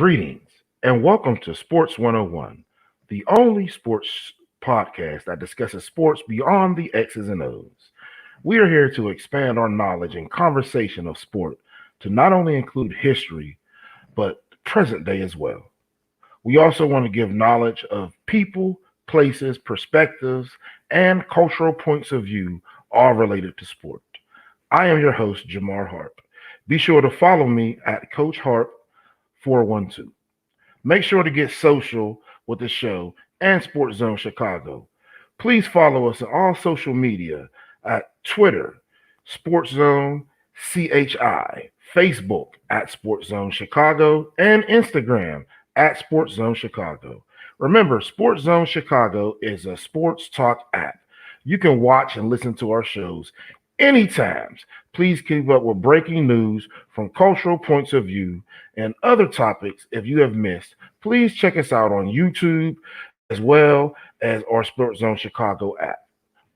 Greetings and welcome to Sports 101, the only sports podcast that discusses sports beyond the X's and O's. We are here to expand our knowledge and conversation of sport to not only include history, but present day as well. We also want to give knowledge of people, places, perspectives, and cultural points of view, all related to sport. I am your host, Jamar Harp. Be sure to follow me at Coach Harp 412. Make sure to get social with the show and SportsZone Chicago. Please follow us on all social media at Twitter, SportsZone CHI, Facebook at SportsZone Chicago, and Instagram at SportsZone Chicago. Remember, SportsZone Chicago is a sports talk app. You can watch and listen to our shows anytime. Please keep up with breaking news from cultural points of view and other topics. If you have missed, please check us out on YouTube as well as our Sports Zone Chicago app.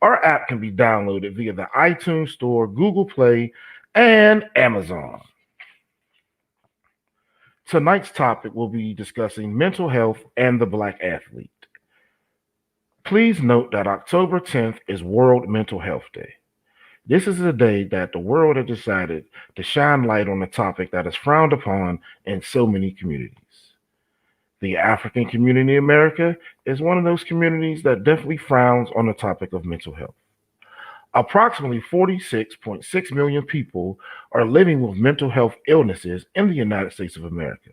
Our app can be downloaded via the iTunes Store, Google Play, and Amazon. Tonight's topic will be discussing mental health and the Black athlete. Please note that October 10th is World Mental Health Day. This is a day that the world has decided to shine light on a topic that is frowned upon in so many communities. The African community in America is one of those communities that definitely frowns on the topic of mental health. Approximately 46.6 million people are living with mental health illnesses in the United States of America.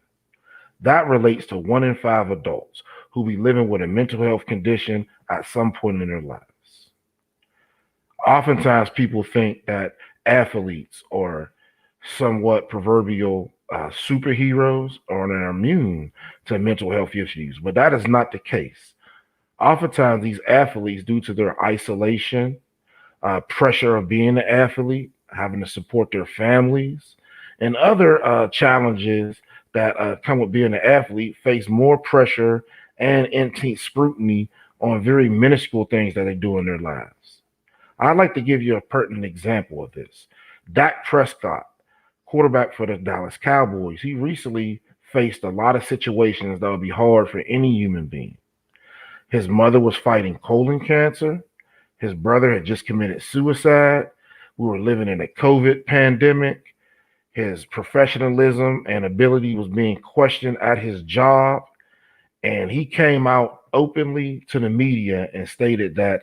That relates to 1 in 5 adults who be living with a mental health condition at some point in their lives. Oftentimes, people think that athletes are somewhat proverbial superheroes or are immune to mental health issues, but that is not the case. Oftentimes, these athletes, due to their isolation, pressure of being an athlete, having to support their families, and other challenges that come with being an athlete, face more pressure and intense scrutiny on very minuscule things that they do in their lives. I'd like to give you a pertinent example of this. Dak Prescott, quarterback for the Dallas Cowboys, he recently faced a lot of situations that would be hard for any human being. His mother was fighting colon cancer. His brother had just committed suicide. We were living in a COVID pandemic. His professionalism and ability was being questioned at his job. And he came out openly to the media and stated that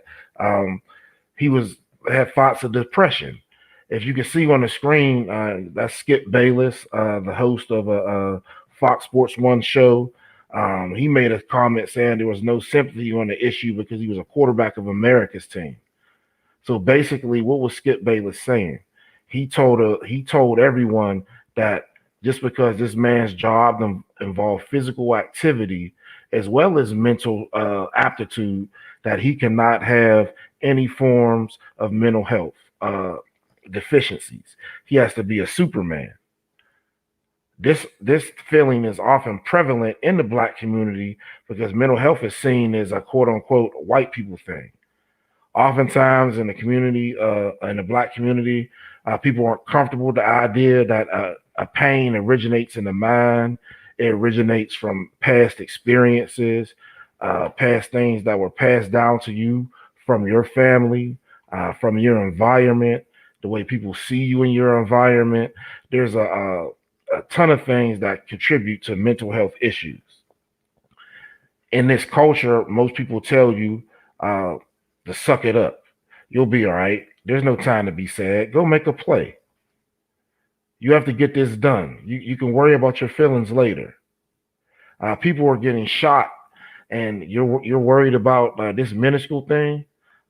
he had thoughts of depression. If you can see on the screen, that's Skip Bayless, the host of a Fox Sports 1 show. He made a comment saying there was no sympathy on the issue because he was a quarterback of America's team. So basically, what was Skip Bayless saying? He told everyone that just because this man's job involved physical activity as well as mental aptitude, that he cannot have any forms of mental health deficiencies. He has to be a Superman. This feeling is often prevalent in the Black community because mental health is seen as a quote unquote white people thing. Oftentimes in the community, in the Black community, people aren't comfortable with the idea that a pain originates in the mind. It originates from past experiences, past things that were passed down to you from your family, from your environment, the way people see you in your environment. There's a ton of things that contribute to mental health issues. In this culture, most people tell you to suck it up. You'll be all right. There's no time to be sad. Go make a play. You have to get this done. You can worry about your feelings later. People are getting shot, and you're worried about this minuscule thing.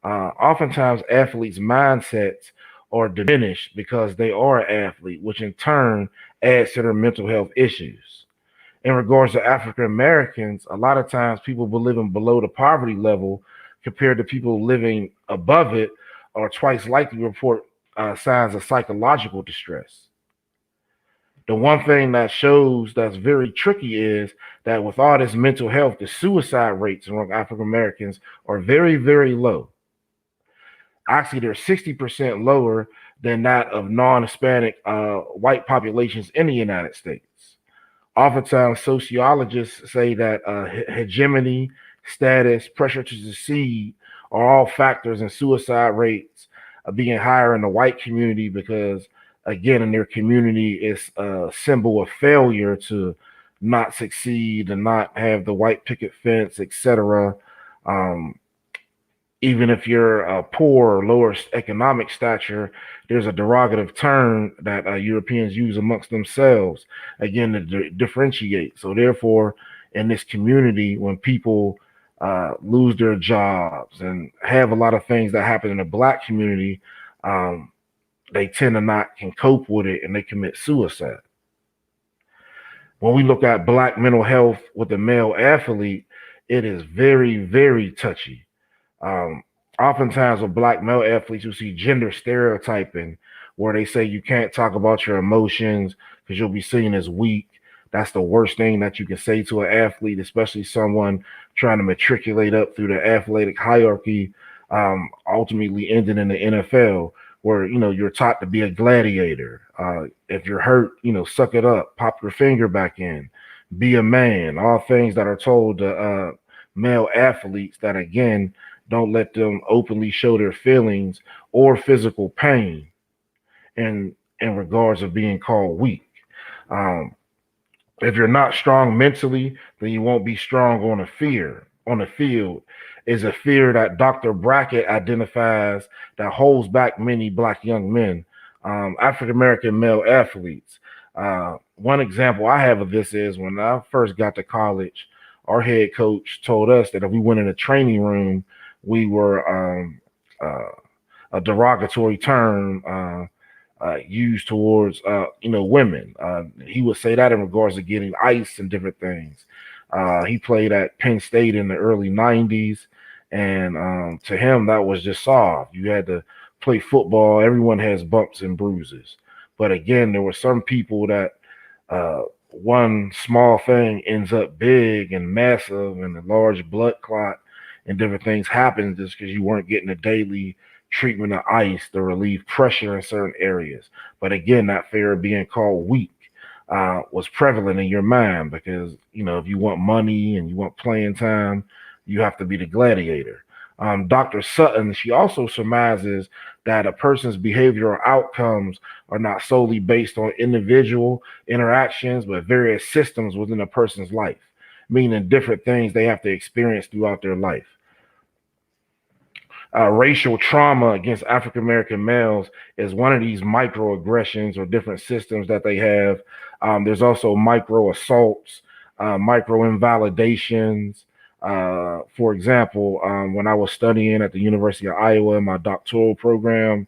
Oftentimes, athletes' mindsets are diminished because they are an athlete, which in turn adds to their mental health issues. In regards to African Americans, a lot of times people living below the poverty level compared to people living above it are twice likely to report signs of psychological distress. The one thing that shows that's very tricky is that with all this mental health, the suicide rates among African Americans are very, very low. Actually, they're 60% lower than that of non-Hispanic white populations in the United States. Oftentimes, sociologists say that hegemony, status, pressure to succeed are all factors in suicide rates being higher in the white community because, again, in their community, it's a symbol of failure to not succeed and not have the white picket fence, etc. Um, Even if you're poor or lower economic stature, there's a derogative term that Europeans use amongst themselves, again, to differentiate. So, therefore, in this community, when people lose their jobs and have a lot of things that happen in the black community, um, they tend to not can cope with it and they commit suicide. When we look at black mental health with the male athlete, it is very, very touchy. Um, Oftentimes with black male athletes, you see gender stereotyping where they say you can't talk about your emotions because you'll be seen as weak. That's the worst thing that you can say to an athlete, especially someone trying to matriculate up through the athletic hierarchy, ultimately ending in the NFL, where you're taught to be a gladiator. If you're hurt, suck it up, pop your finger back in, be a man. All things that are told to male athletes that again don't let them openly show their feelings or physical pain in regards of being called weak. Um, if you're not strong mentally, then you won't be strong on the field is a fear that Dr. Brackett identifies that holds back many black young men, African American male athletes. One example I have of this is when I first got to college, our head coach told us that if we went in a training room, we were a derogatory term used towards women. He would say that in regards to getting ice and different things. He played at Penn State in the early '90s, and to him that was just soft. You had to play football. Everyone has bumps and bruises, but again, there were some people that one small thing ends up big and massive, and a large blood clot and different things happen just because you weren't getting a daily treatment of ice to relieve pressure in certain areas. But again, that fear of being called weak was prevalent in your mind because, if you want money and you want playing time, you have to be the gladiator. Dr. Sutton, she also surmises that a person's behavioral outcomes are not solely based on individual interactions, but various systems within a person's life, meaning different things they have to experience throughout their life. Racial trauma against African American males is one of these microaggressions or different systems that they have. There's also micro assaults, micro invalidations. For example, when I was studying at the University of Iowa in my doctoral program,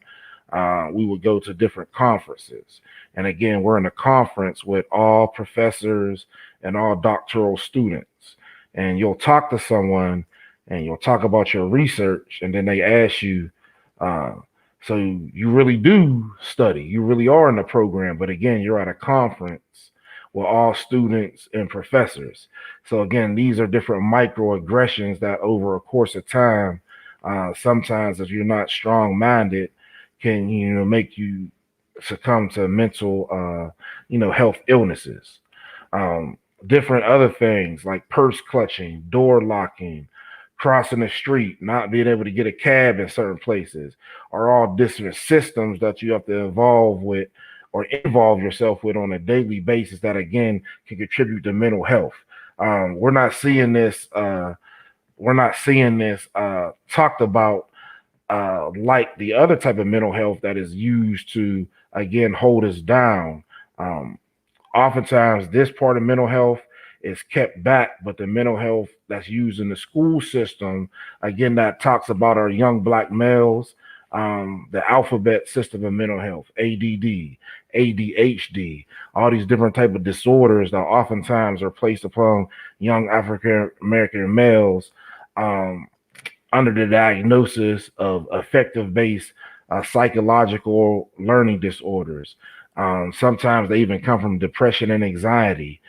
we would go to different conferences. And again, we're in a conference with all professors and all doctoral students. And you'll talk to someone and you'll talk about your research, and then they ask you, so you really do study, you really are in the program, but again, you're at a conference with all students and professors. So again, these are different microaggressions that over a course of time, sometimes if you're not strong-minded, can make you succumb to mental health illnesses. Different other things like purse clutching, door locking, crossing the street, not being able to get a cab in certain places are all different systems that you have to involve yourself with on a daily basis that again can contribute to mental health. We're not seeing this talked about like the other type of mental health that is used to again hold us down. Oftentimes this part of mental health is kept back, but the mental health that's used in the school system, again, that talks about our young black males, the alphabet system of mental health, ADD, ADHD, all these different type of disorders that oftentimes are placed upon young African American males under the diagnosis of affective-based psychological learning disorders. Sometimes they even come from depression and anxiety.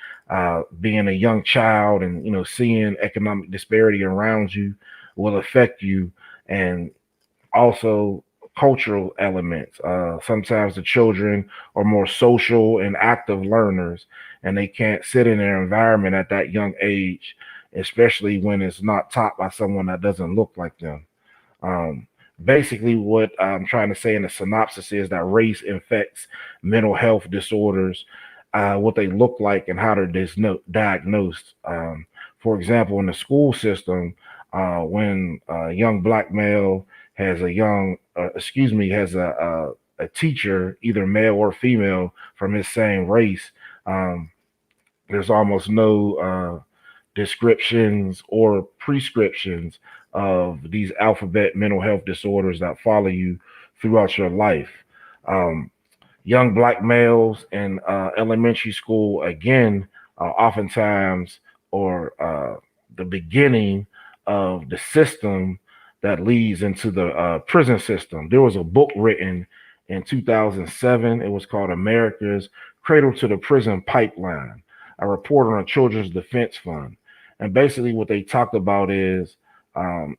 Being a young child and seeing economic disparity around you will affect you, and also cultural elements. Sometimes the children are more social and active learners, and they can't sit in their environment at that young age, especially when it's not taught by someone that doesn't look like them. Um, Basically, what I'm trying to say in the synopsis is that race infects mental health disorders, what they look like, and how they're diagnosed. For example, in the school system, when a young black male has has a teacher, either male or female, from his same race, um, there's almost no descriptions or prescriptions of these alphabet mental health disorders that follow you throughout your life. Um, Young black males in elementary school, again, oftentimes, or the beginning of the system that leads into the prison system. There was a book written in 2007. It was called America's Cradle to the Prison Pipeline, a report on a children's defense fund. And basically, what they talked about is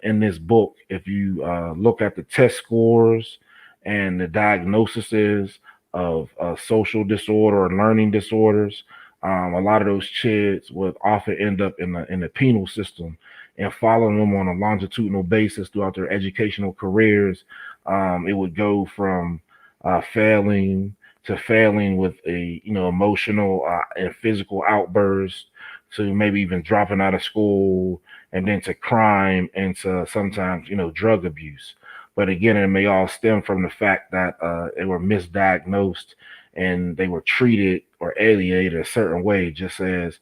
in this book, if you look at the test scores and the diagnoses of social disorder or learning disorders, a lot of those kids would often end up in the penal system, and following them on a longitudinal basis throughout their educational careers. It would go from failing to failing with a emotional and physical outburst, to maybe even dropping out of school, and then to crime, and to sometimes drug abuse. But again, it may all stem from the fact that they were misdiagnosed and they were treated or alienated a certain way, just as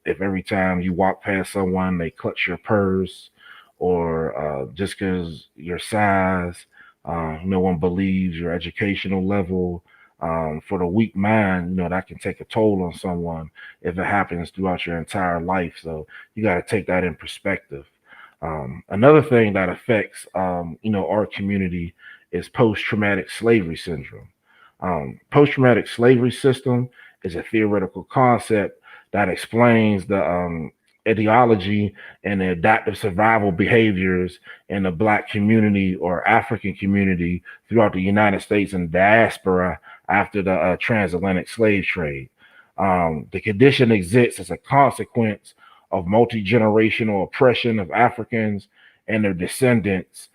if every time you walk past someone, they clutch your purse, or just because your size, no one believes your educational level. For the weak mind, that can take a toll on someone if it happens throughout your entire life. So you got to take that in perspective. Another thing that affects, our community is post-traumatic slavery syndrome. Post-traumatic slavery system is a theoretical concept that explains the ideology and the adaptive survival behaviors in the Black community or African community throughout the United States and diaspora after the transatlantic slave trade. The condition exists as a consequence of multi generational oppression of Africans and their descendants,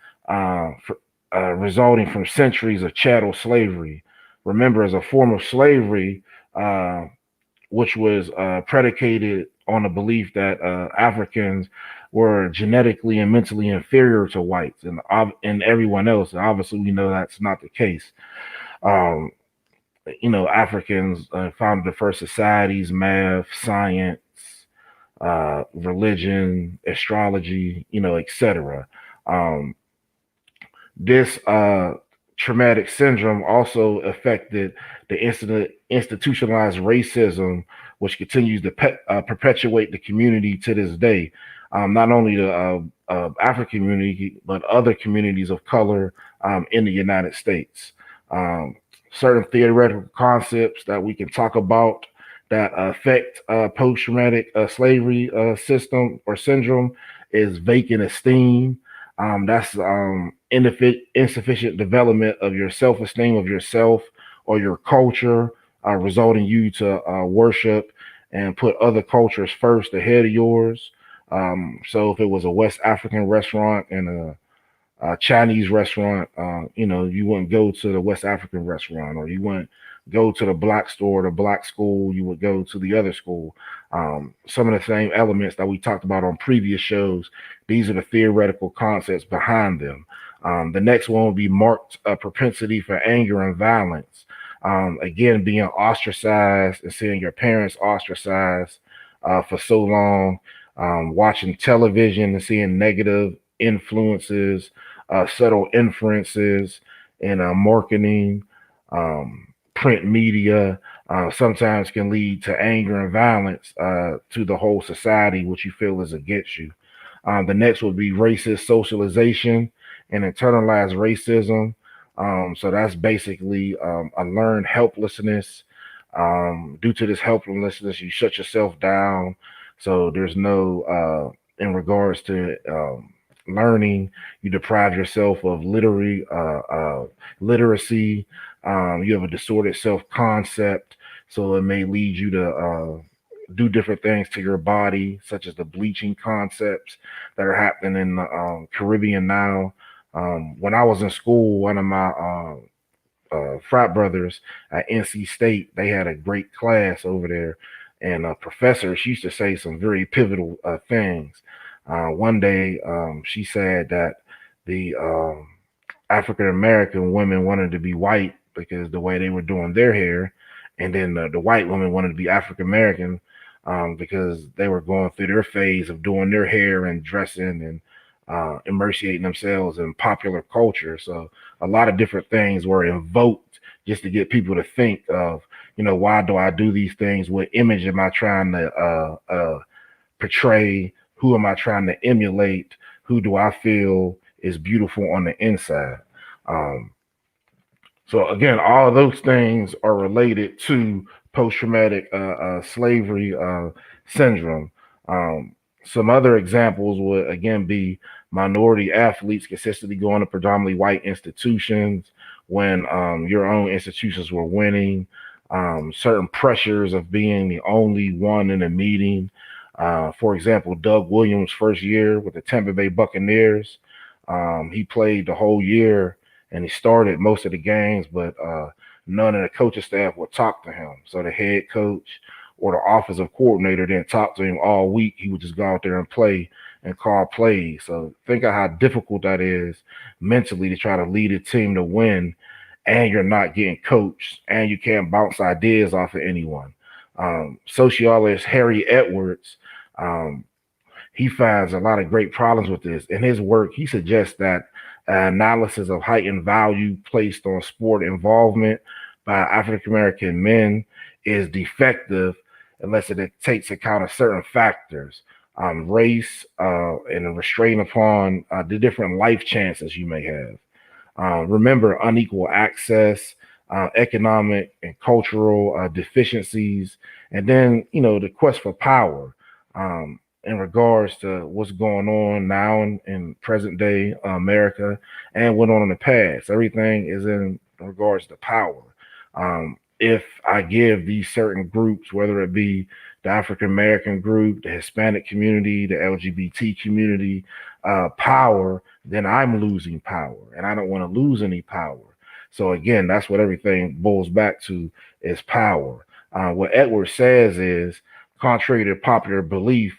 resulting from centuries of chattel slavery. Remember, as a form of slavery, which was predicated on the belief that Africans were genetically and mentally inferior to whites and everyone else. And obviously, we know that's not the case. Um, Africans founded the first societies, math, science, religion, astrology, etc. Um, this traumatic syndrome also affected the institutionalized racism, which continues to perpetuate the community to this day. Not only the African community, but other communities of color in the United States. Certain theoretical concepts that we can talk about that affect post-traumatic slavery system or syndrome is vacant esteem. That's insufficient development of your self-esteem of yourself or your culture, resulting you to worship and put other cultures first ahead of yours. So if it was a West African restaurant and a Chinese restaurant, you wouldn't go to the West African restaurant, or you wouldn't go to the black store, the black school. You would go to the other school. Some of the same elements that we talked about on previous shows. These are the theoretical concepts behind them. The next one would be marked propensity for anger and violence. Again, being ostracized and seeing your parents ostracized for so long, watching television and seeing negative influences, subtle inferences in marketing, print media, sometimes can lead to anger and violence to the whole society, which you feel is against you. The next would be racist socialization and internalized racism. So that's basically a learned helplessness. Due to this helplessness, you shut yourself down. So there's no, in regards to learning, you deprive yourself of literacy. You have a distorted self concept. So it may lead you to do different things to your body, such as the bleaching concepts that are happening in the Caribbean now. When I was in school, one of my frat brothers at NC State, they had a great class over there, and a professor, she used to say some very pivotal things. One day, she said that the African American women wanted to be white because the way they were doing their hair, and then the white women wanted to be African American because they were going through their phase of doing their hair and dressing and immersating themselves in popular culture. So a lot of different things were invoked just to get people to think of, why do I do these things? What image am I trying to portray? Who am I trying to emulate? Who do I feel is beautiful on the inside? Um, so again, all of those things are related to post-traumatic slavery syndrome. Some other examples would again be minority athletes consistently going to predominantly white institutions when your own institutions were winning. Certain pressures of being the only one in a meeting. For example, Doug Williams' first year with the Tampa Bay Buccaneers, he played the whole year and he started most of the games, but none of the coaching staff would talk to him. So the head coach or the offensive coordinator didn't talk to him all week. He would just go out there and play and call plays. So think of how difficult that is mentally to try to lead a team to win, and you're not getting coached, and you can't bounce ideas off of anyone. Sociologist Harry Edwards, um, he finds a lot of great problems with this. In his work, he suggests that analysis of heightened value placed on sport involvement by African American men is defective unless it takes account of certain factors, race, and a restraint upon the different life chances you may have. Remember, unequal access, economic and cultural deficiencies, and then the quest for power. In regards to what's going on now in present day America and went on in the past. Everything is in regards to power. If I give these certain groups, whether it be the African American group, the Hispanic community, the LGBT community, power, then I'm losing power, and I don't want to lose any power. So again, that's what everything boils back to is power. What Edward says is, contrary to popular belief,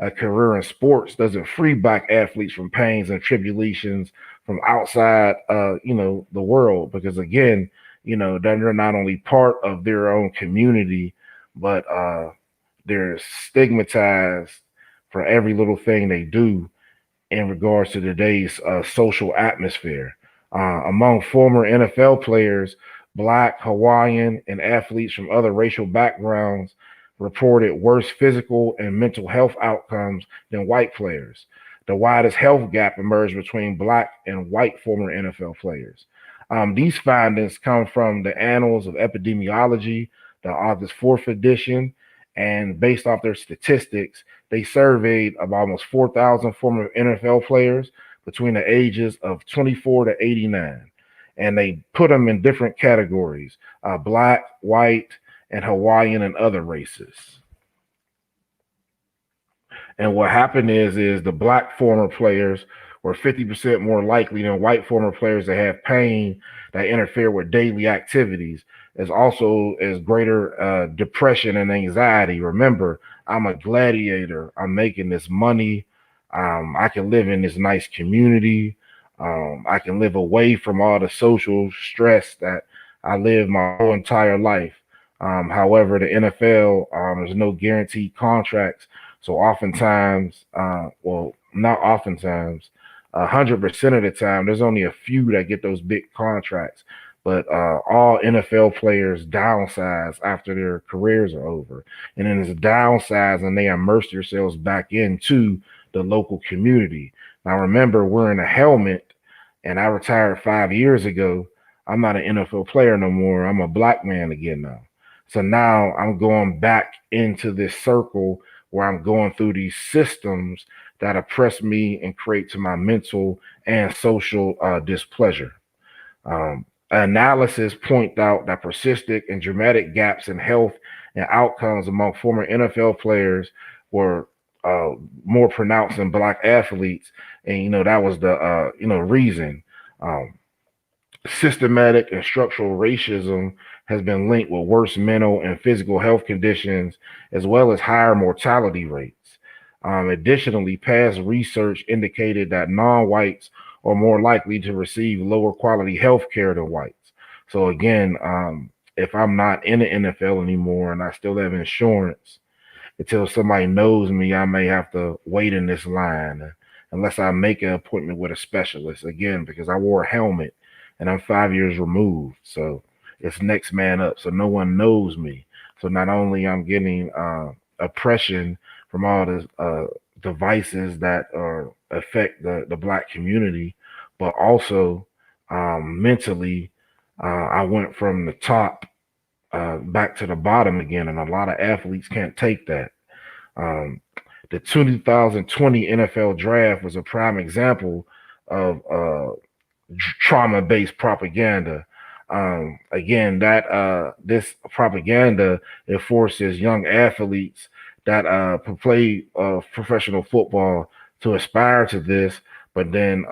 a career in sports doesn't free black athletes from pains and tribulations from outside, the world. Because again, they're not only part of their own community, but they're stigmatized for every little thing they do in regards to today's social atmosphere. Among former NFL players, Black, Hawaiian, and athletes from other racial backgrounds reported worse physical and mental health outcomes than white players. The widest health gap emerged between Black and white former NFL players. These findings come from the Annals of Epidemiology, the August 4th edition, and based off their statistics, they surveyed about almost 4,000 former NFL players between the ages of 24 to 89. And they put them in different categories: Black, white, and Hawaiian and other races. And what happened is the Black former players were 50% more likely than white former players to have pain that interfere with daily activities, as also as greater depression and anxiety. Remember, I'm a gladiator. I'm making this money. I can live in this nice community. I can live away from all the social stress that I live my whole entire life. However, the NFL, there's no guaranteed contracts. So oftentimes, well, not oftentimes, 100% of the time, there's only a few that get those big contracts. But all NFL players downsize after their careers are over. And then it's a downsize and they immerse themselves back into the local community. Now, remember, wearing a helmet, and I retired 5 years ago. I'm not an NFL player no more. I'm a Black man again now. So now I'm going back into this circle where I'm going through these systems that oppress me and create to my mental and social displeasure. Analysis point out that persistent and dramatic gaps in health and outcomes among former NFL players were uh, more pronounced than black athletes, and that was the reason. Um, Systematic and structural racism has been linked with worse mental and physical health conditions, as well as higher mortality rates. Additionally, past research indicated that non-whites are more likely to receive lower quality health care than whites. So again, if I'm not in the NFL anymore and I still have insurance, until somebody knows me, I may have to wait in this line unless I make an appointment with a specialist again because I wore a helmet and I'm 5 years removed. So it's next man up. So no one knows me. So not only I'm getting oppression from all the devices that affect the black community, but also mentally, I went from the top back to the bottom again, and a lot of athletes can't take that. Um, the 2020 NFL draft was a prime example of trauma-based propaganda. Again, that this propaganda, it forces young athletes that play professional football to aspire to this, but then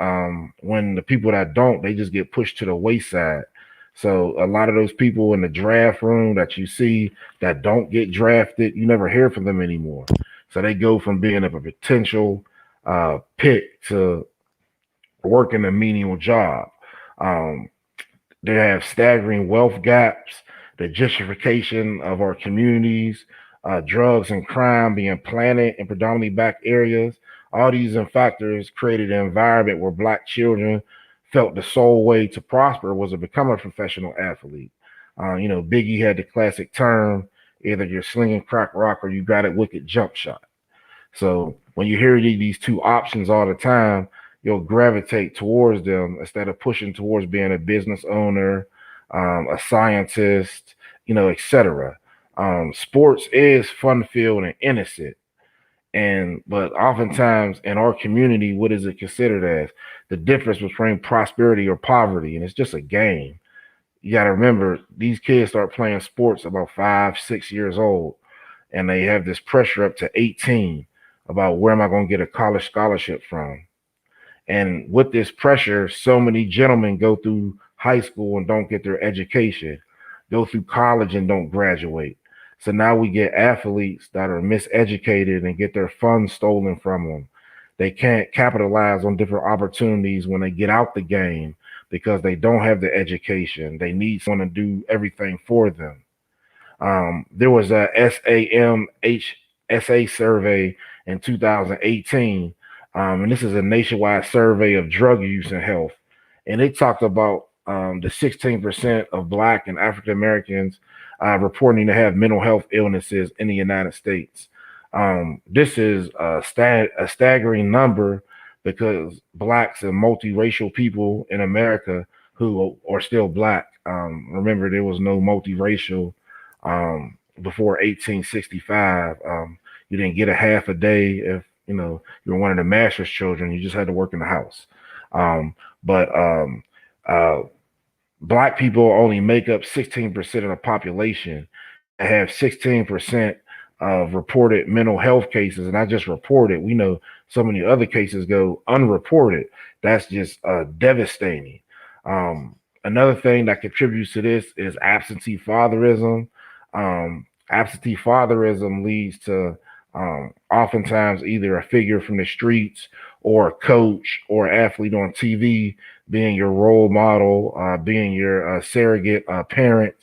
when the people that don't, they just get pushed to the wayside. So a lot of those people in the draft room that you see that don't get drafted, you never hear from them anymore. So they go from being a potential pick to working a menial job. Um, they have staggering wealth gaps, the gentrification of our communities, drugs and crime being planted in predominantly black areas. All these factors created an environment where black children felt the sole way to prosper was to become a professional athlete. Biggie had the classic term, either you're slinging crack rock or you got a wicked jump shot. So when you hear these two options all the time, you'll gravitate towards them instead of pushing towards being a business owner, a scientist, etc. Sports is fun filled and innocent, but oftentimes in our community, what is it considered as? The difference between prosperity or poverty, and it's just a game. You got to remember, these kids start playing sports about 5, 6 years old, and they have this pressure up to 18 about where am I going to get a college scholarship from. And with this pressure, so many gentlemen go through high school and don't get their education, go through college and don't graduate. So now we get athletes that are miseducated and get their funds stolen from them. They can't capitalize on different opportunities when they get out the game because they don't have the education. They need someone to do everything for them. There was a SAMHSA survey in 2018, and this is a nationwide survey of drug use and health. And it talked about the 16% of Black and African Americans reporting to have mental health illnesses in the United States. This is a staggering number because Blacks and multiracial people in America who are still Black. Remember, there was no multiracial before 1865. You didn't get a half a day if you were one of the master's children. You just had to work in the house. But Black people only make up 16% of the population. They have 16% of reported mental health cases, and I just reported. We know so many other cases go unreported. That's just devastating. Another thing that contributes to this is absentee fatherism. Absentee fatherism leads to oftentimes either a figure from the streets or a coach or athlete on TV being your role model, being your surrogate parent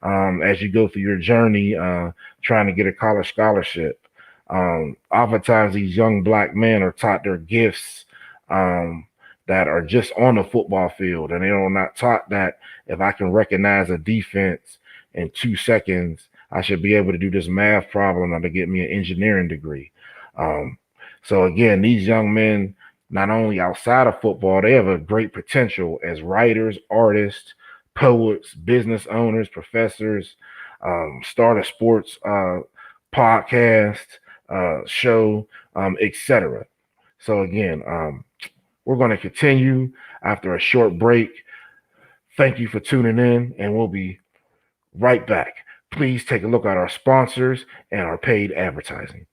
as you go through your journey trying to get a college scholarship. Oftentimes, these young Black men are taught their gifts that are just on the football field, and they are not taught that if I can recognize a defense in 2 seconds, I should be able to do this math problem or to get me an engineering degree. So again, these young men, not only outside of football, they have a great potential as writers, artists, poets, business owners, professors, start a sports podcast, show, etc. So again, we're going to continue after a short break. Thank you for tuning in, and we'll be right back. Please take a look at our sponsors and our paid advertising.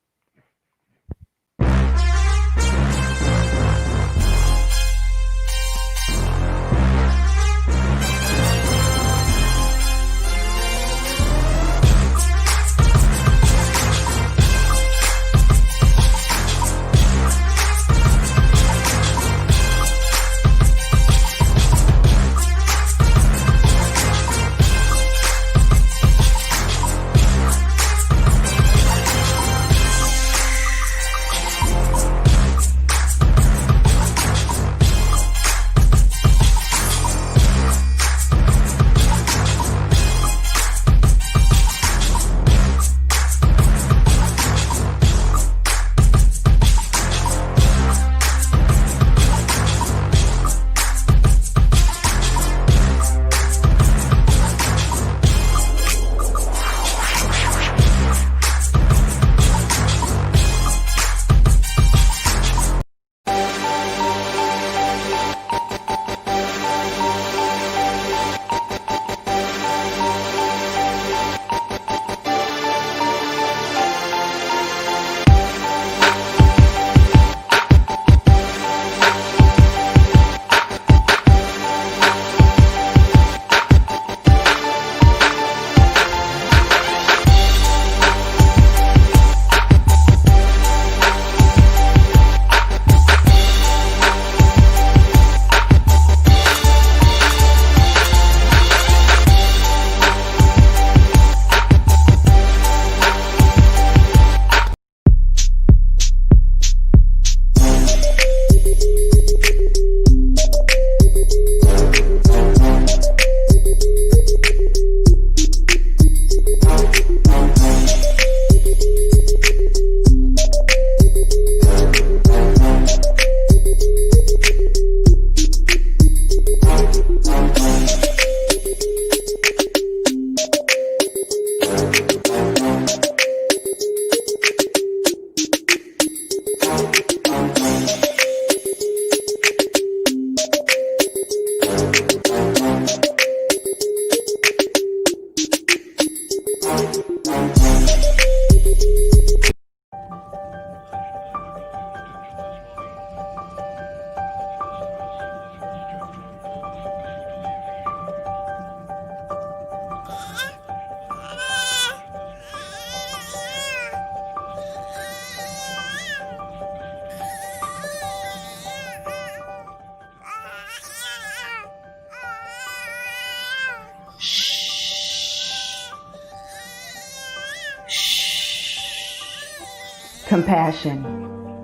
Compassion,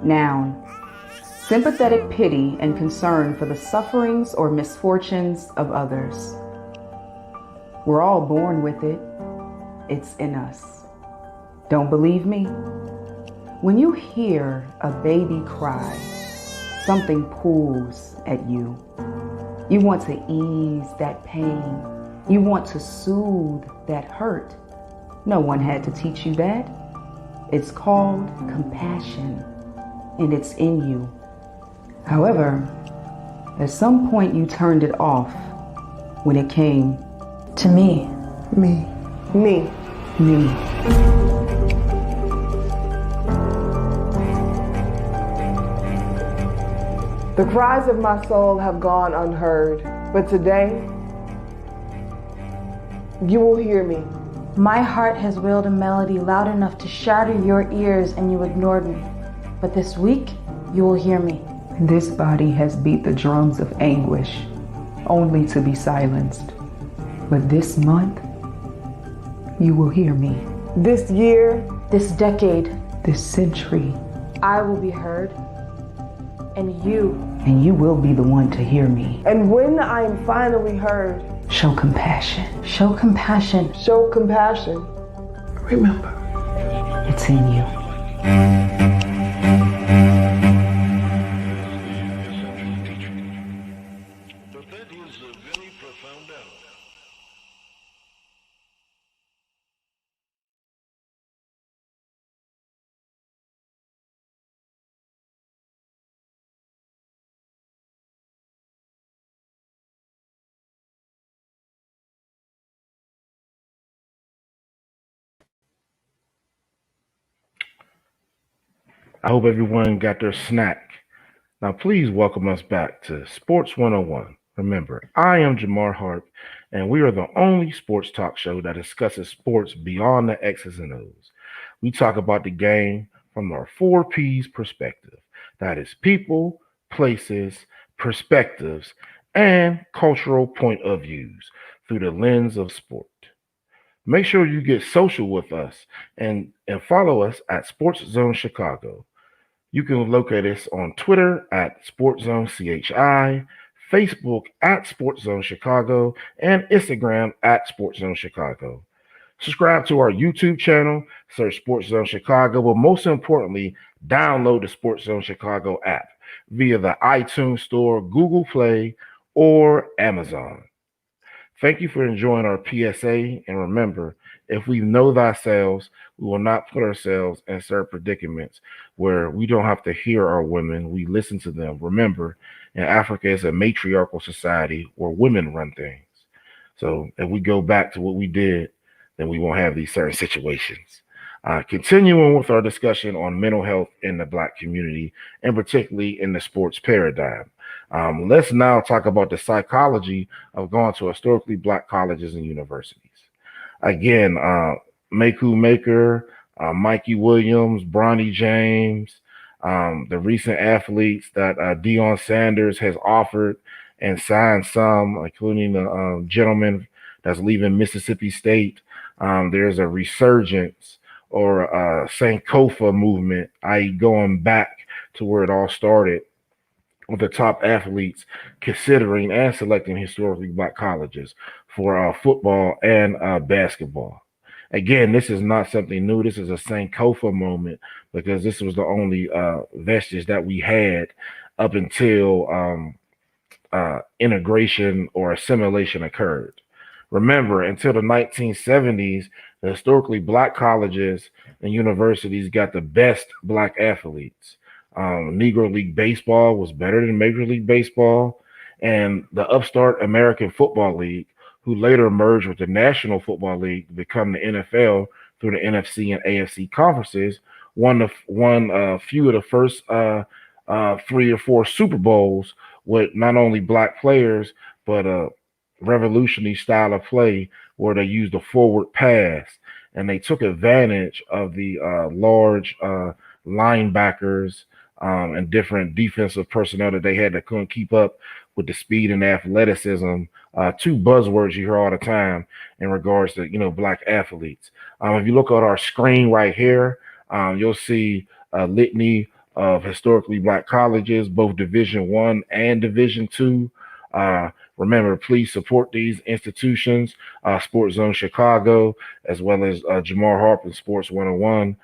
noun. Sympathetic pity and concern for the sufferings or misfortunes of others. We're all born with it. It's in us. Don't believe me? When you hear a baby cry, something pulls at you. You want to ease that pain. You want to soothe that hurt. No one had to teach you that. It's called compassion, and it's in you. However, at some point you turned it off when it came to me. Me. The cries of my soul have gone unheard, but today, you will hear me. My heart has wailed a melody loud enough to shatter your ears, and you ignored me. But this week, you will hear me. This body has beat the drums of anguish, only to be silenced. But this month, you will hear me. This year, This decade, This century, I will be heard, and you will be the one to hear me. and when I am finally heard, Show compassion. show compassion. show compassion. Remember, it's in you. I hope everyone got their snack. Now, please welcome us back to Sports 101. Remember, I am Jamar Harp, and we are the only sports talk show that discusses sports beyond the X's and O's. We talk about the game from our four P's perspective. That is people, places, perspectives, and cultural point of views through the lens of sport. Make sure you get social with us and follow us at SportsZone Chicago. You can locate us on Twitter at SportsZone CHI, Facebook at SportsZone Chicago, and Instagram at SportsZone Chicago. Subscribe to our YouTube channel, search SportsZone Chicago, but most importantly, download the SportsZone Chicago app via the iTunes Store, Google Play, or Amazon. Thank you for enjoying our PSA, and remember, if we know thyself, we will not put ourselves in certain predicaments where we don't have to hear our women, we listen to them. Remember, in Africa, it's a matriarchal society where women run things. So if we go back to what we did, then we won't have these certain situations. Continuing with our discussion on mental health in the Black community, and particularly in the sports paradigm. Let's now talk about the psychology of going to historically Black colleges and universities. Again, Maku Maker, Mikey Williams, Bronny James, the recent athletes that Deion Sanders has offered and signed some, including the gentleman that's leaving Mississippi State. There's a resurgence or a Sankofa movement, i.e., going back to where it all started with the top athletes considering and selecting historically Black colleges for football and basketball. Again, this is not something new. This is a Sankofa moment because this was the only vestige that we had up until integration or assimilation occurred. Remember, until the 1970s, the historically Black colleges and universities got the best Black athletes. Negro League Baseball was better than Major League Baseball, and the upstart American Football League, who later merged with the National Football League to become the NFL through the NFC and AFC conferences, won a few of the first 3 or 4 Super Bowls with not only Black players but a revolutionary style of play where they used a forward pass and they took advantage of the large linebackers and different defensive personnel that they had that couldn't keep up with the speed and athleticism. Two buzzwords you hear all the time in regards to Black athletes. If you look at our screen right here, you'll see a litany of historically Black colleges, both Division I and Division II. Remember, please support these institutions, Sports Zone Chicago, as well as Jamar Harp and Sports 101.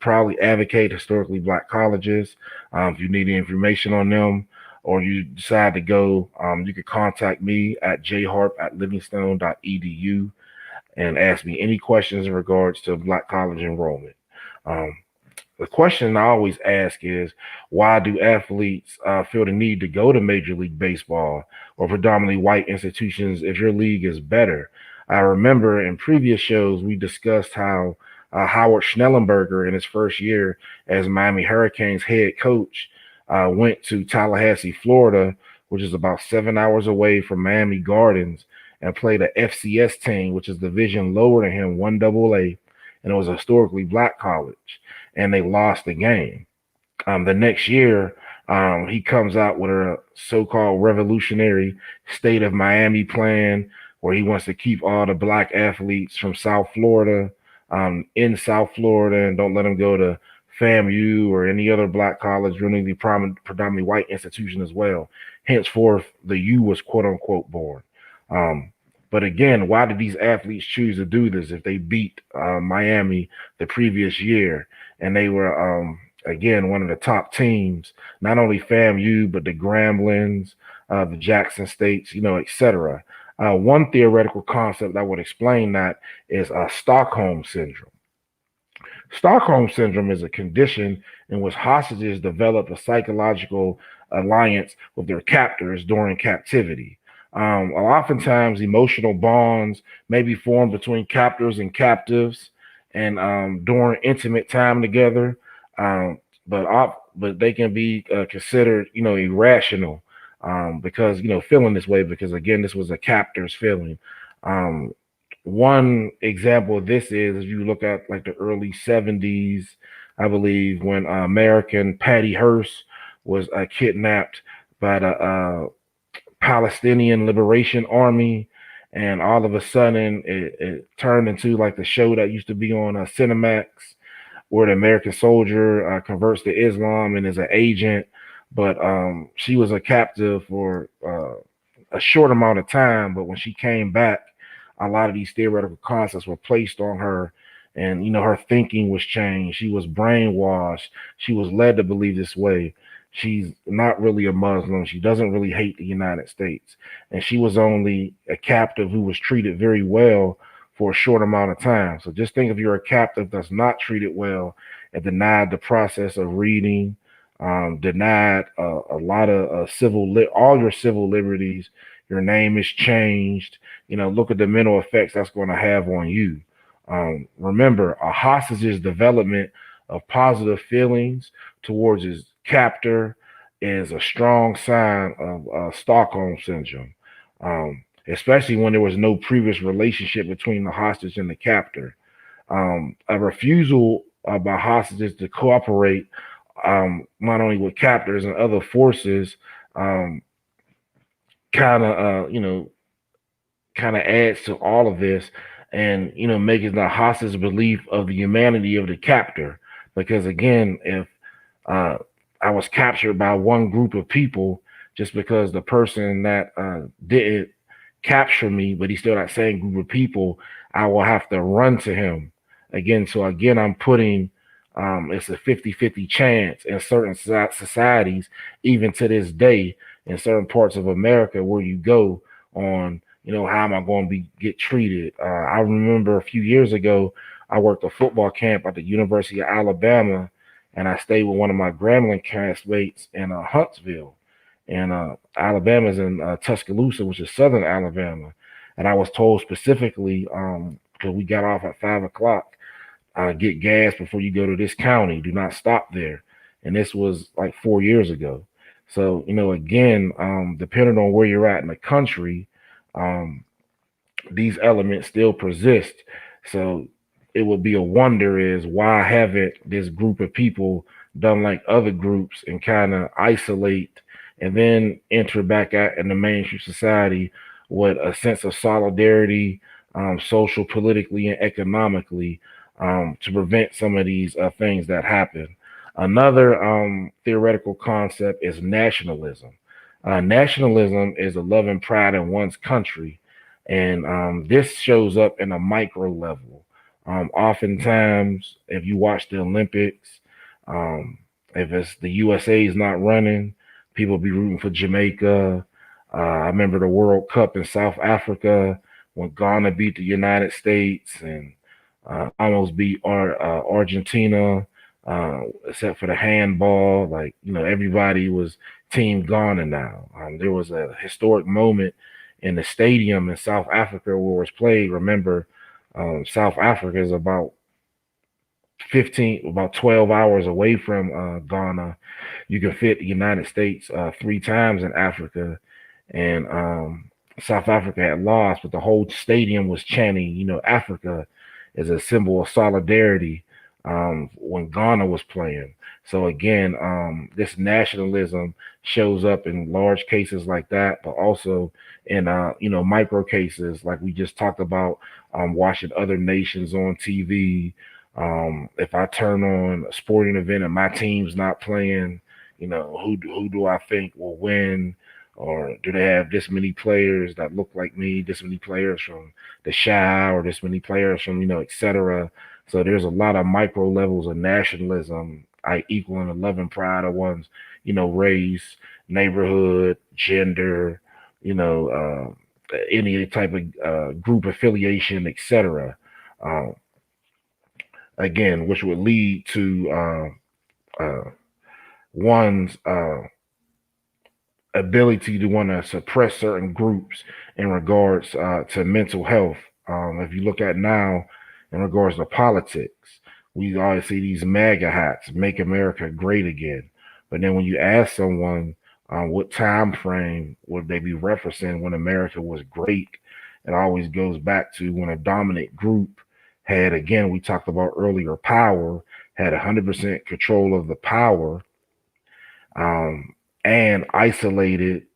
Proudly advocate historically Black colleges. If you need any information on them or you decide to go, you can contact me at jharp@livingstone.edu and ask me any questions in regards to Black college enrollment. The question I always ask is, why do athletes feel the need to go to Major League Baseball or predominantly white institutions if your league is better? I remember in previous shows we discussed how Howard Schnellenberger in his first year as Miami Hurricanes head coach went to Tallahassee, Florida, which is about 7 hours away from Miami Gardens, and played a FCS team, which is division lower than him, 1AA, and it was a historically Black college, and they lost the game. The next year, he comes out with a so-called revolutionary state of Miami plan where he wants to keep all the Black athletes from South Florida in South Florida and don't let them go to FAMU or any other Black college, really the predominantly white institution as well. Henceforth, the U was quote unquote born. But again, why did these athletes choose to do this if they beat Miami the previous year and they were again one of the top teams, not only FAMU but the Gramblins, the Jackson States, etc. One theoretical concept that would explain that is Stockholm syndrome. Stockholm syndrome is a condition in which hostages develop a psychological alliance with their captors during captivity. Oftentimes, emotional bonds may be formed between captors and captives, and during intimate time together, but they can be considered, irrational, because feeling this way, because again, this was a captor's feeling. Um, One example of this is if you look at like the early '70s, I believe, when American Patty Hearst was kidnapped by the Palestinian Liberation Army, and all of a sudden it turned into like the show that used to be on Cinemax, where the American soldier converts to Islam and is an agent. But she was a captive for a short amount of time. But when she came back, a lot of these theoretical concepts were placed on her, and her thinking was changed. She was brainwashed. She was led to believe this way. She's not really a Muslim. She doesn't really hate the United States, and she was only a captive who was treated very well for a short amount of time. So just think if you're a captive that's not treated well and denied the process of reading, denied a lot of all your civil liberties. Your name is changed. Look at the mental effects that's going to have on you. Remember, a hostage's development of positive feelings towards his captor is a strong sign of Stockholm syndrome, especially when there was no previous relationship between the hostage and the captor. A refusal by hostages to cooperate, not only with captors and other forces, kind of kind of adds to all of this, and making the hostage belief of the humanity of the captor. Because again, if uh, I was captured by one group of people, just because the person that didn't capture me, but he's still that same group of people, I will have to run to him again. So again, I'm putting it's a 50-50 chance in certain societies, even to this day, in certain parts of America, where you go on, how am I going to get treated? I remember a few years ago, I worked a football camp at the University of Alabama, and I stayed with one of my Grambling classmates in Huntsville. And Alabama's in Tuscaloosa, which is southern Alabama. And I was told specifically, because we got off at 5 o'clock, get gas before you go to this county. Do not stop there. And this was like 4 years ago. So, again, depending on where you're at in the country, um, these elements still persist. So it would be a wonder is why haven't this group of people done like other groups and kind of isolate and then enter back out in the mainstream society with a sense of solidarity, social, politically, and economically, to prevent some of these things that happen. Another theoretical concept is nationalism. Nationalism is a love and pride in one's country, and this shows up in a micro level. Oftentimes, if you watch the Olympics, um, if it's the USA is not running, people be rooting for Jamaica. I remember the World Cup in South Africa when Ghana beat the United States and almost beat Argentina, except for the handball. Like, everybody was Team Ghana now. There was a historic moment in the stadium in South Africa where it was played. Remember, South Africa is about 12 hours away from Ghana. You can fit the United States 3 times in Africa, and South Africa had lost, but the whole stadium was chanting, Africa is a symbol of solidarity when Ghana was playing. So again, this nationalism shows up in large cases like that, but also in micro cases like we just talked about, watching other nations on TV. If I turn on a sporting event and my team's not playing, who do I think will win? Or do they have this many players that look like me, this many players from the Shy, or this many players from, et cetera. So there's a lot of micro levels of nationalism, I equaling the love and pride of one's, race, neighborhood, gender, any type of group affiliation, etc. Uh, Again, which would lead to one's ability to want to suppress certain groups in regards to mental health. If you look at now in regards to politics, We always see these MAGA hats, make America great again. But then when you ask someone what time frame would they be referencing when America was great, it always goes back to when a dominant group had, again, we talked about earlier, power, had 100% control of the power, um, and isolated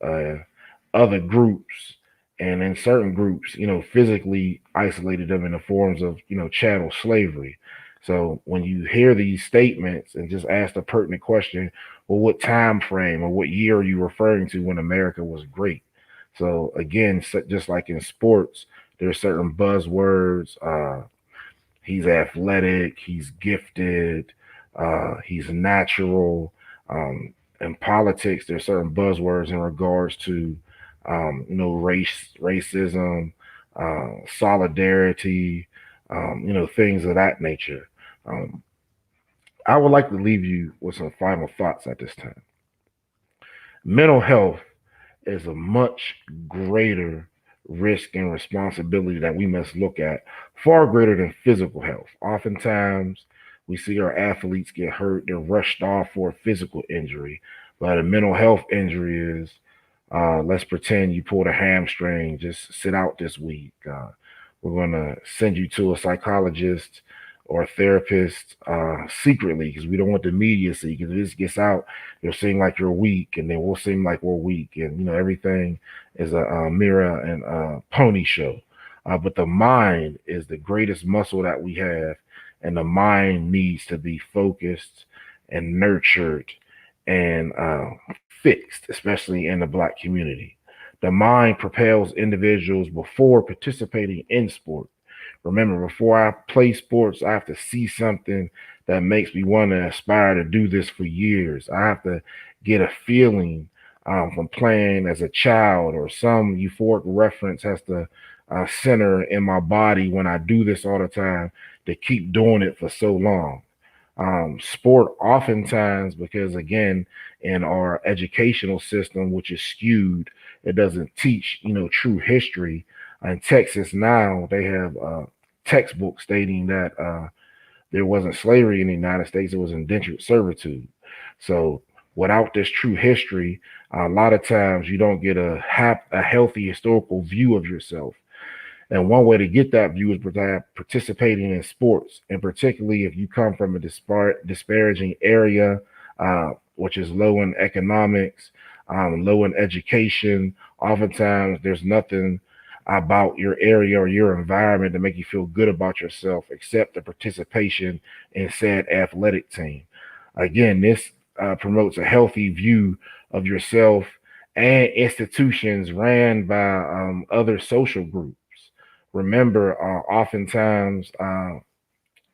other groups, and in certain groups, physically isolated them in the forms of, chattel slavery. So when you hear these statements and just ask the pertinent question, well, what time frame or what year are you referring to when America was great? So again, just like in sports, there's certain buzzwords. He's athletic, he's gifted, he's natural. In politics, there's certain buzzwords in regards to, racism, solidarity, things of that nature. Um, I would like to leave you with some final thoughts at this time. Mental health is a much greater risk and responsibility that we must look at, far greater than physical health. Oftentimes, we see our athletes get hurt, they're rushed off for a physical injury, but a mental health injury is, let's pretend you pulled a hamstring, just sit out this week. We're going to send you to a psychologist or a therapist secretly because we don't want the media to see. Because if this gets out, you'll seem like you're weak, and then we'll seem like we're weak, and everything is a mirror and a pony show. But the mind is the greatest muscle that we have, and the mind needs to be focused and nurtured and fixed, especially in the Black community. The mind propels individuals before participating in sport. Remember, before I play sports, I have to see something that makes me want to aspire to do this for years. I have to get a feeling from playing as a child, or some euphoric reference has to center in my body when I do this all the time to keep doing it for so long. Sport oftentimes, because again, in our educational system, which is skewed, it doesn't teach, true history. In Texas now, they have textbooks stating that there wasn't slavery in the United States; it was indentured servitude. So, without this true history, a lot of times you don't get a healthy historical view of yourself. And one way to get that view is by participating in sports, and particularly if you come from a disparaging area, which is low in economics, low in education. Oftentimes, there's nothing about your area or your environment to make you feel good about yourself except the participation in said athletic team. Again, this promotes a healthy view of yourself and institutions ran by other social groups. Remember, oftentimes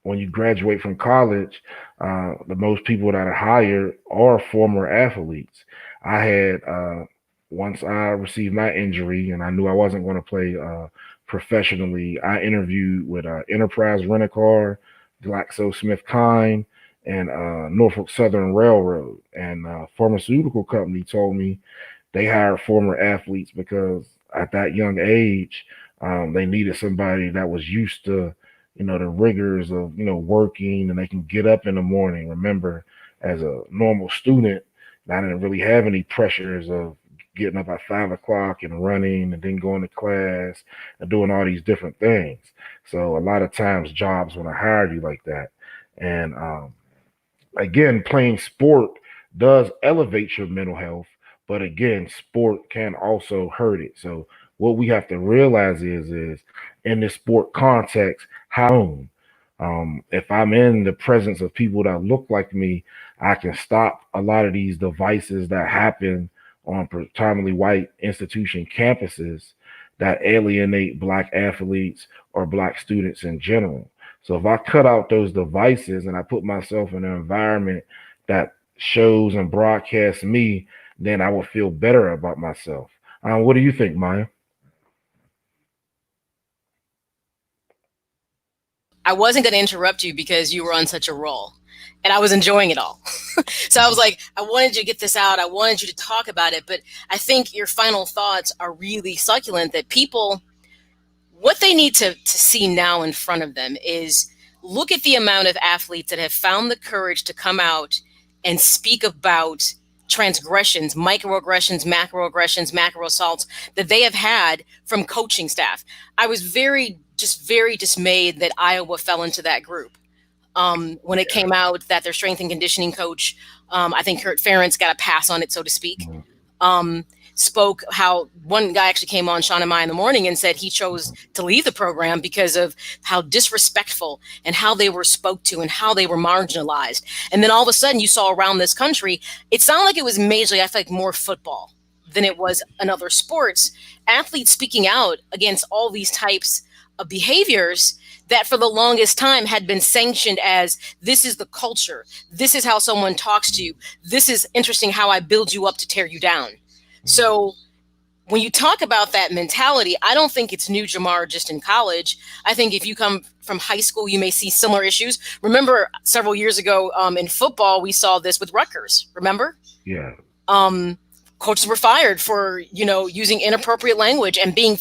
when you graduate from college, the most people that are hired are former athletes. I had, once I received my injury and I knew I wasn't going to play professionally, I interviewed with Enterprise Rent a Car, GlaxoSmithKline, and Norfolk Southern Railroad. And pharmaceutical company told me they hired former athletes because at that young age, they needed somebody that was used to, the rigors of, working, and they can get up in the morning. Remember, as a normal student, I didn't really have any pressures of getting up at 5 o'clock and running and then going to class and doing all these different things. So a lot of times jobs want to hire you like that. And again, playing sport does elevate your mental health, but again, sport can also hurt it. So what we have to realize is in this sport context, how if I'm in the presence of people that look like me, I can stop a lot of these devices that happen on predominantly white institution campuses that alienate Black athletes or Black students in general. So if I cut out those devices and I put myself in an environment that shows and broadcasts me, then I will feel better about myself. What do you think, Maya? I wasn't going to interrupt you because you were on such a roll and I was enjoying it all. So I was like, I wanted you to get this out. I wanted you to talk about it. But I think your final thoughts are really succulent, that people, what they need to see now in front of them is look at the amount of athletes that have found the courage to come out and speak about transgressions, microaggressions, macro assaults that they have had from coaching staff. I was very dismayed that Iowa fell into that group. When it came out that their strength and conditioning coach, I think Kurt Ferentz, got a pass on it, so to speak, spoke how one guy actually came on Sean and I in the morning and said he chose to leave the program because of how disrespectful and how they were spoke to and how they were marginalized. And then all of a sudden you saw around this country, it sounded like it was majorly, I feel like, more football than it was in other sports, athletes speaking out against all these types of behaviors that for the longest time had been sanctioned as, this is the culture, this is how someone talks to you, this is interesting how I build you up to tear you down. So when you talk about that mentality, I don't think it's new, Jamar, just in college. I think if you come from high school, you may see similar issues. Remember several years ago in football, we saw this with Rutgers, remember? Yeah. Coaches were fired for, using inappropriate language and being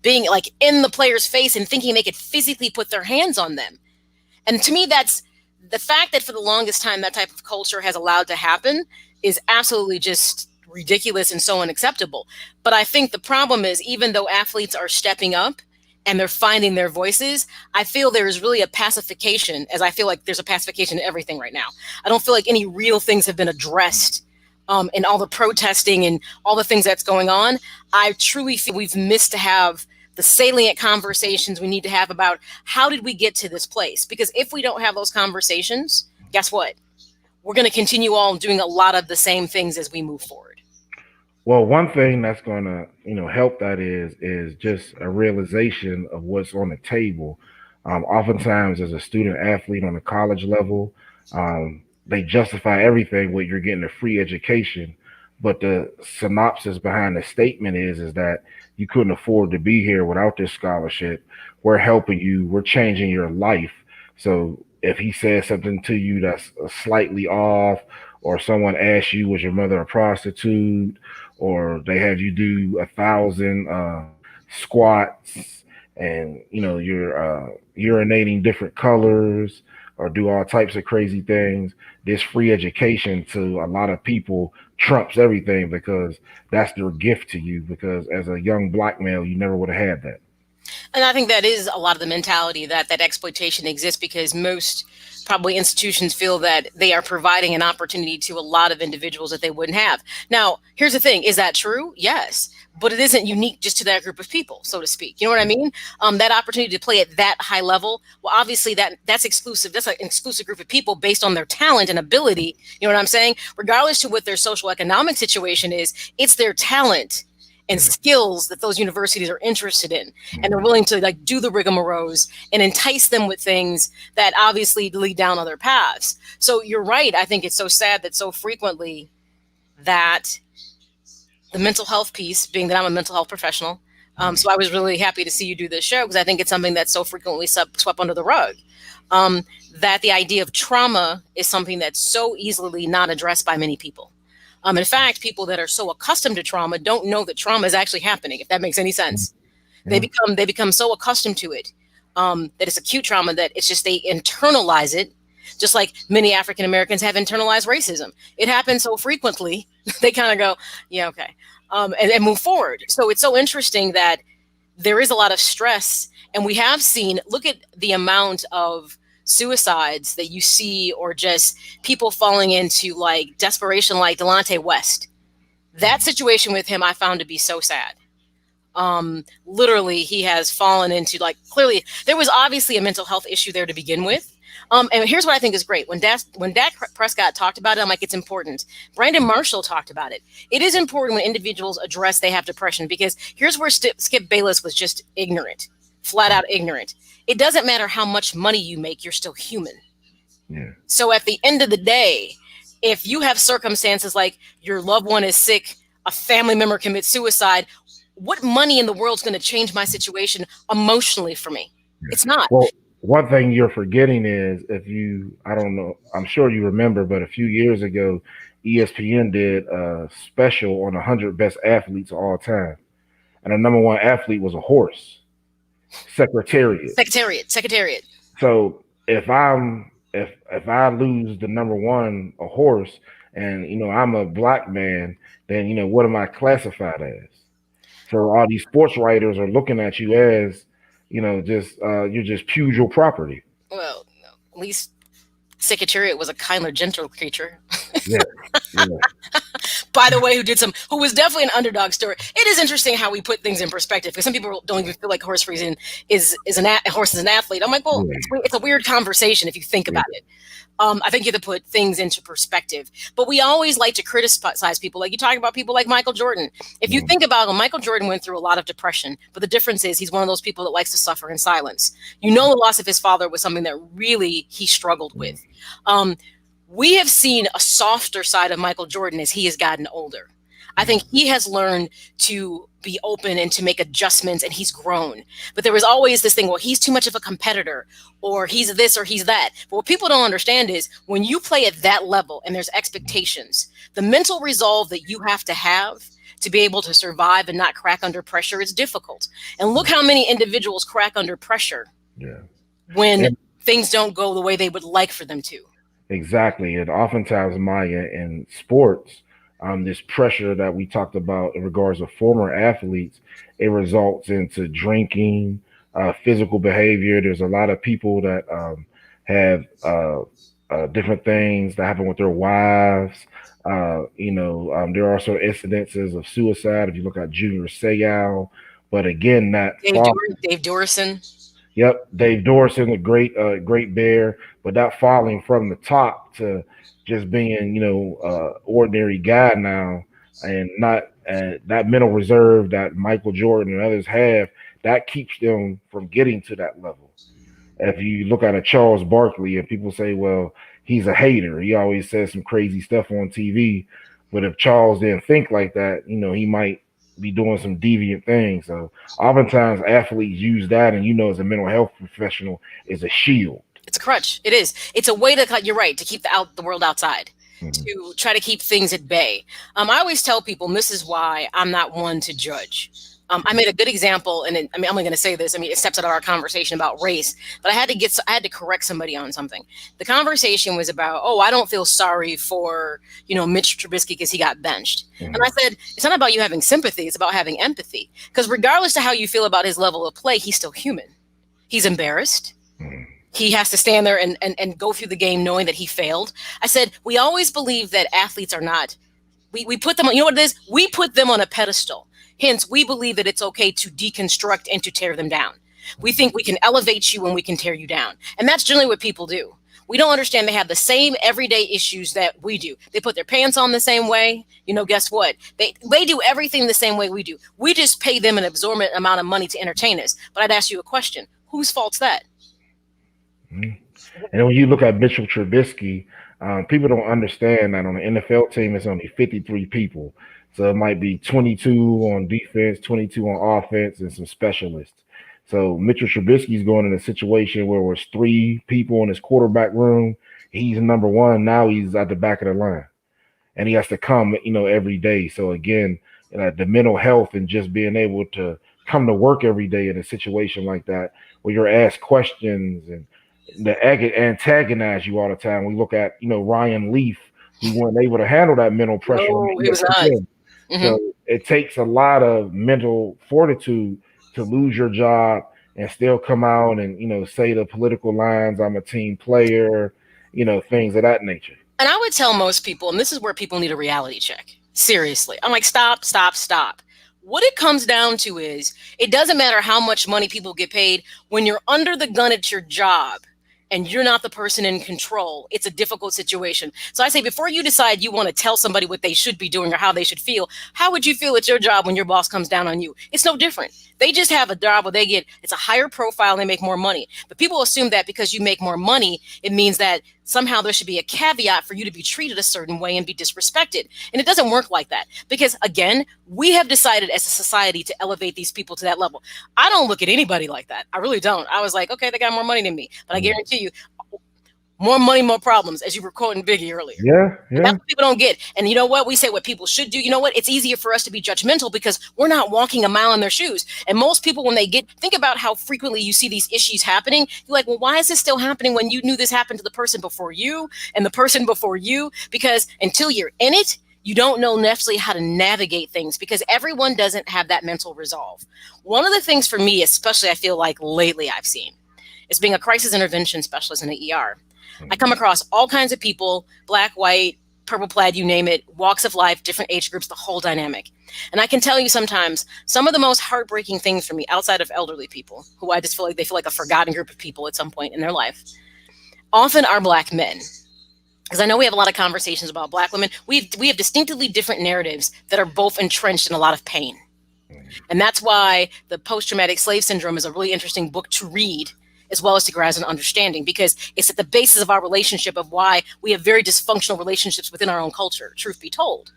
being in the player's face and thinking they could physically put their hands on them. And to me, that's the fact that for the longest time, that type of culture has allowed to happen is absolutely just ridiculous and so unacceptable. But I think the problem is, even though athletes are stepping up and they're finding their voices, I feel there is really a pacification, as I feel like there's a pacification in everything right now. I don't feel like any real things have been addressed in all the protesting and all the things that's going on. I truly feel we've missed to have the salient conversations we need to have about how did we get to this place? Because if we don't have those conversations, guess what? We're going to continue on doing a lot of the same things as we move forward. Well, one thing that's going to, help that is just a realization of what's on the table. Oftentimes, as a student athlete on the college level, they justify everything with you're getting a free education, but the synopsis behind the statement is that you couldn't afford to be here without this scholarship. We're helping you. We're changing your life. So if he says something to you that's slightly off, or someone asks you, was your mother a prostitute, or they have you do 1,000 squats and, you're urinating different colors or do all types of crazy things, this free education to a lot of people trumps everything because that's their gift to you, because as a young black male, you never would have had that. And I think that is a lot of the mentality that exploitation exists because most probably institutions feel that they are providing an opportunity to a lot of individuals that they wouldn't have. Now, here's the thing. Is that true? Yes. But it isn't unique just to that group of people, so to speak. You know what I mean? That opportunity to play at that high level, well, obviously that's exclusive. That's an exclusive group of people based on their talent and ability. You know what I'm saying? Regardless to what their social economic situation is, it's their talent and skills that those universities are interested in. And they're willing to do the rigmaroles and entice them with things that obviously lead down other paths. So you're right. I think it's so sad that so frequently that the mental health piece, being that I'm a mental health professional, so I was really happy to see you do this show because I think it's something that's so frequently swept under the rug. That the idea of trauma is something that's so easily not addressed by many people. In fact, people that are so accustomed to trauma don't know that trauma is actually happening, if that makes any sense. They become so accustomed to it that it's acute trauma that it's just they internalize it, just like many African Americans have internalized racism. It happens so frequently, they kind of go, yeah, okay, and move forward. So it's so interesting that there is a lot of stress, and we have seen, look at the amount of suicides that you see, or just people falling into desperation, like Delonte West. That situation with him I found to be so sad. Literally, he has fallen into clearly there was obviously a mental health issue there to begin with. And here's what I think is great. When Dak Prescott talked about it, I'm like, it's important. Brandon Marshall talked about it. It is important when individuals address they have depression, because here's where Skip Bayless was just ignorant, flat out ignorant. It doesn't matter how much money you make, you're still human. Yeah. So at the end of the day, if you have circumstances like your loved one is sick, a family member commits suicide, what money in the world is going to change my situation emotionally for me? It's not. Well, one thing you're forgetting is I don't know, I'm sure you remember, but a few years ago, ESPN did a special on 100 best athletes of all time. And the number one athlete was a horse. Secretariat. Secretariat. So if I lose the number one, a horse, and I'm a black man, then what am I classified as? So all these sports writers are looking at you as, just you're just pugil property. Well, at least Secretariat was a kinder, gentle creature. Yeah, yeah, By the way, who was definitely an underdog story. It is interesting how we put things in perspective because some people don't even feel like horse racing a horse is an athlete. I'm like, well, yeah, it's a weird conversation if you think yeah. about it. I think you have to put things into perspective. But we always like to criticize people. Like you talk about people like Michael Jordan. If you think about him, Michael Jordan went through a lot of depression. But the difference is he's one of those people that likes to suffer in silence. The loss of his father was something that really he struggled with. We have seen a softer side of Michael Jordan as he has gotten older. I think he has learned to be open and to make adjustments, and he's grown. But there was always this thing, well, he's too much of a competitor, or he's this or he's that. But what people don't understand is when you play at that level and there's expectations, the mental resolve that you have to be able to survive and not crack under pressure is difficult. And look how many individuals crack under pressure when things don't go the way they would like for them to. Exactly. And oftentimes, Maya, in sports, this pressure that we talked about in regards to former athletes, it results into drinking, physical behavior. There's a lot of people that have different things that happen with their wives. There are also incidences of suicide if you look at Junior Seau. But again, Dave Dorison. Yep, Dave Dorison, a great bear, but that falling from the top to just being, ordinary guy now, and not that mental reserve that Michael Jordan and others have, that keeps them from getting to that level. If you look at a Charles Barkley and people say, well, he's a hater, he always says some crazy stuff on TV, but if Charles didn't think like that, he might be doing some deviant things. So oftentimes athletes use that, and as a mental health professional, is a shield. It's a crutch. It is. It's a way to, you're right, to keep the world outside, to try to keep things at bay. I always tell people, and this is why I'm not one to judge. I made a good example, and I'm only going to say this. It steps out of our conversation about race, but I had to correct somebody on something. The conversation was about, I don't feel sorry for, Mitch Trubisky because he got benched. And I said, it's not about you having sympathy. It's about having empathy. Because regardless of how you feel about his level of play, he's still human. He's embarrassed. He has to stand there and go through the game knowing that he failed. I said, we always believe that athletes are not, we put them on, what it is? We put them on a pedestal. Hence, we believe that it's okay to deconstruct and to tear them down. We think we can elevate you when we can tear you down. And that's generally what people do. We don't understand they have the same everyday issues that we do. They put their pants on the same way. Guess what? They do everything the same way we do. We just pay them an exorbitant amount of money to entertain us. But I'd ask you a question. Whose fault's that? And when you look at Mitchell Trubisky, people don't understand that on an NFL team, it's only 53 people. So it might be 22 on defense, 22 on offense, and some specialists. So Mitchell Trubisky's going in a situation where there's 3 people in his quarterback room. He's number one. Now he's at the back of the line. And he has to come, every day. So again, the mental health and just being able to come to work every day in a situation like that, where you're asked questions and they antagonize you all the time. We look at, Ryan Leaf, who wasn't able to handle that mental pressure. No, he was not. So it takes a lot of mental fortitude to lose your job and still come out and, say the political lines, I'm a team player, things of that nature. And I would tell most people, and this is where people need a reality check. Seriously. I'm like, stop. What it comes down to is it doesn't matter how much money people get paid when you're under the gun at your job and you're not the person in control. It's a difficult situation. So I say, before you decide you want to tell somebody what they should be doing or how they should feel, how would you feel at your job when your boss comes down on you? It's no different. They just have a job where it's a higher profile and they make more money. But people assume that because you make more money, it means that somehow there should be a caveat for you to be treated a certain way and be disrespected. And it doesn't work like that. Because again, we have decided as a society to elevate these people to that level. I don't look at anybody like that. I really don't. I was like, okay, they got more money than me. But I guarantee you, More money, more problems, as you were quoting Biggie earlier. Yeah, And that's yeah. what people don't get. And you know what? We say what people should do. You know what? It's easier for us to be judgmental because we're not walking a mile in their shoes. And most people, when they think about how frequently you see these issues happening, you're like, well, why is this still happening when you knew this happened to the person before you and the person before you? Because until you're in it, you don't know necessarily how to navigate things because everyone doesn't have that mental resolve. One of the things for me, especially I feel like lately I've seen, is being a crisis intervention specialist in the ER. I come across all kinds of people, black, white, purple plaid, you name it, walks of life, different age groups, the whole dynamic. And I can tell you sometimes some of the most heartbreaking things for me outside of elderly people, who I just feel like they feel like a forgotten group of people at some point in their life, often are black men. Because I know we have a lot of conversations about black women. We have distinctively different narratives that are both entrenched in a lot of pain. And that's why the post-traumatic slave syndrome is a really interesting book to read, as well as to grasp an understanding, because it's at the basis of our relationship of why we have very dysfunctional relationships within our own culture, truth be told.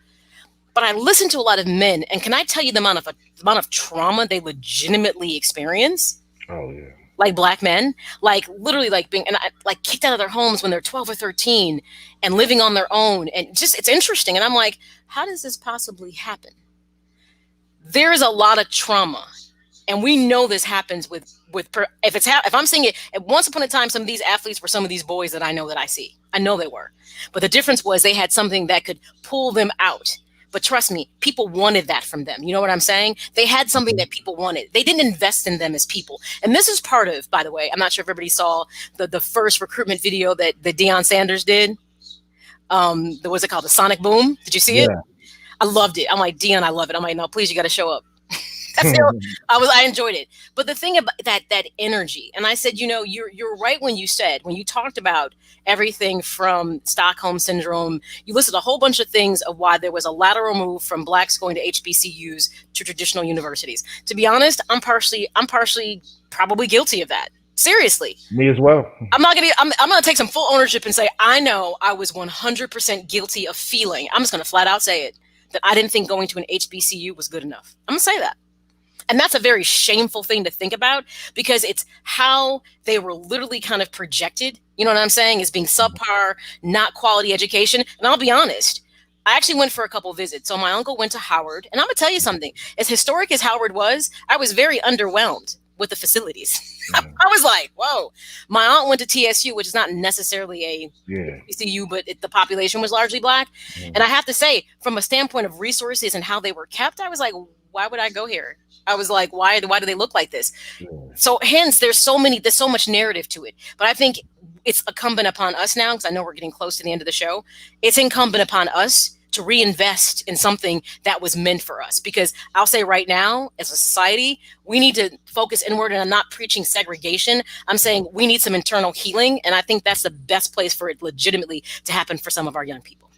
But I listen to a lot of men, and can I tell you the amount of trauma they legitimately experience? Oh yeah. Like black men, like literally like being like kicked out of their homes when they're 12 or 13 and living on their own. And just, it's interesting. And I'm like, how does this possibly happen? There is a lot of trauma. And we know this happens if I'm seeing it, at once upon a time, some of these athletes were some of these boys that I see. I know they were. But the difference was they had something that could pull them out. But trust me, people wanted that from them. You know what I'm saying? They had something that people wanted. They didn't invest in them as people. And this is part of, by the way, I'm not sure if everybody saw the first recruitment video that Deion Sanders did. What's it called? The Sonic Boom. Did you see it? I loved it. I'm like, Deion, I love it. I'm like, no, please, you got to show up. I enjoyed it. But the thing about that energy, and I said, you know, you're right when you talked about everything from Stockholm syndrome, you listed a whole bunch of things of why there was a lateral move from blacks going to HBCUs to traditional universities. To be honest, I'm partially probably guilty of that. Seriously. Me as well. I'm gonna take some full ownership and say, I know I was 100% guilty of feeling, I'm just gonna flat out say it, that I didn't think going to an HBCU was good enough. I'm gonna say that. And that's a very shameful thing to think about because it's how they were literally kind of projected, you know what I'm saying, as being subpar, not quality education. And I'll be honest, I actually went for a couple visits. So my uncle went to Howard, and I'm gonna tell you something, as historic as Howard was, I was very underwhelmed with the facilities. I was like, whoa. My aunt went to TSU, which is not necessarily a HBCU, but the population was largely black. And I have to say, from a standpoint of resources and how they were kept, I was like, why would I go here? I was like, why do they look like this? So hence there's so much narrative to it. But I think it's incumbent upon us now, because I know we're getting close to the end of the show. It's incumbent upon us to reinvest in something that was meant for us. Because I'll say right now, as a society, we need to focus inward, and I'm not preaching segregation. I'm saying we need some internal healing. And I think that's the best place for it legitimately to happen for some of our young people.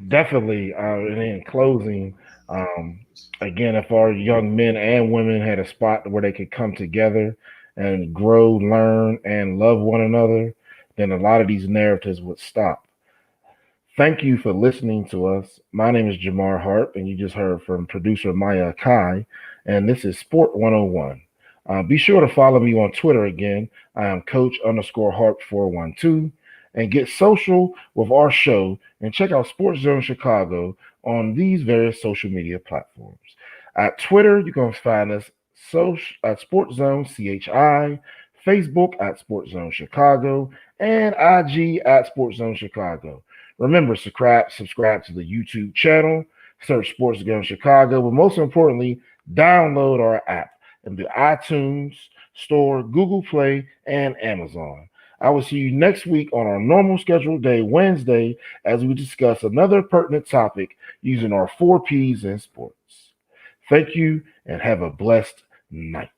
Definitely. And in closing, again, if our young men and women had a spot where they could come together and grow, learn, and love one another, then a lot of these narratives would stop. Thank you for listening to us. My name is Jamar Harp, and you just heard from producer Maya Kai, and this is Sport101. Be sure to follow me on Twitter again. I am Coach_Harp412, and get social with our show and check out SportsZone Chicago on these various social media platforms. At Twitter, you can find us at SportsZone CHI, Facebook at SportsZone Chicago, and IG at SportsZone Chicago. Remember, subscribe to the YouTube channel, search SportsZone Chicago, but most importantly, download our app in the iTunes Store, Google Play, and Amazon. I will see you next week on our normal scheduled day, Wednesday, as we discuss another pertinent topic using our 4 Ps in sports. Thank you and have a blessed night.